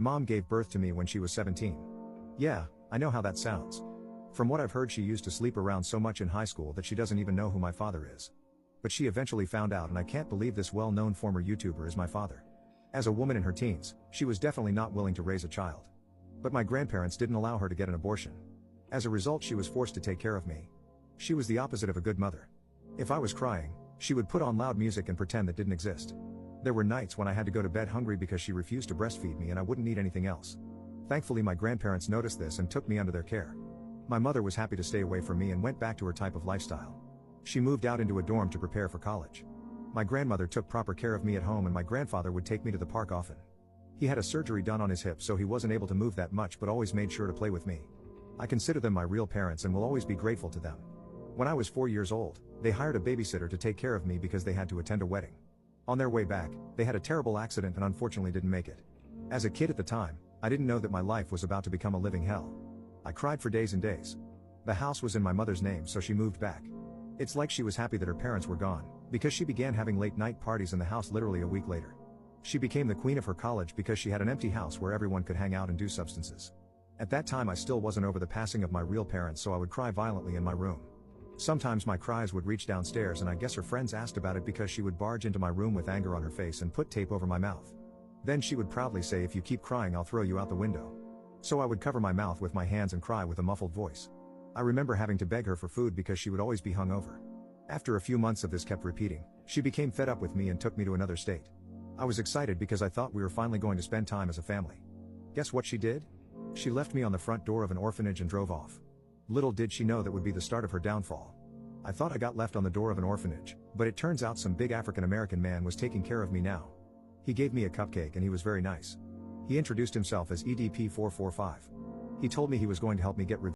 Mom gave birth to me when she was 17. Yeah, I know how that sounds. From what I've heard, she used to sleep around so much in high school that she doesn't even know who my father is. But she eventually found out, and I can't believe this well-known former YouTuber is my father. As a woman in her teens, she was definitely not willing to raise a child. But my grandparents didn't allow her to get an abortion. As a result, she was forced to take care of me. She was the opposite of a good mother. If I was crying, she would put on loud music and pretend that didn't exist. There were nights when I had to go to bed hungry because she refused to breastfeed me and I wouldn't eat anything else. Thankfully, my grandparents noticed this and took me under their care. My mother was happy to stay away from me and went back to her type of lifestyle. She moved out into a dorm to prepare for college. My grandmother took proper care of me at home and my grandfather would take me to the park often. He had a surgery done on his hip, so he wasn't able to move that much, but always made sure to play with me. I consider them my real parents and will always be grateful to them. When I was 4 years old, they hired a babysitter to take care of me because they had to attend a wedding. On their way back, they had a terrible accident and unfortunately didn't make it. As a kid at the time, I didn't know that my life was about to become a living hell. I cried for days and days. The house was in my mother's name, so she moved back. It's like she was happy that her parents were gone, because she began having late night parties in the house literally a week later. She became the queen of her college because she had an empty house where everyone could hang out and do substances. At that time I still wasn't over the passing of my real parents, so I would cry violently in my room. Sometimes my cries would reach downstairs and I guess her friends asked about it because she would barge into my room with anger on her face and put tape over my mouth. Then she would proudly say, "If you keep crying, I'll throw you out the window." So I would cover my mouth with my hands and cry with a muffled voice. I remember having to beg her for food because she would always be hungover. After a few months of this kept repeating, she became fed up with me and took me to another state. I was excited because I thought we were finally going to spend time as a family. Guess what she did? She left me on the front door of an orphanage and drove off. Little did she know that would be the start of her downfall. I thought I got left on the door of an orphanage, but it turns out some big African American man was taking care of me now. He gave me a cupcake and he was very nice. He introduced himself as EDP 445. He told me he was going to help me get revenge.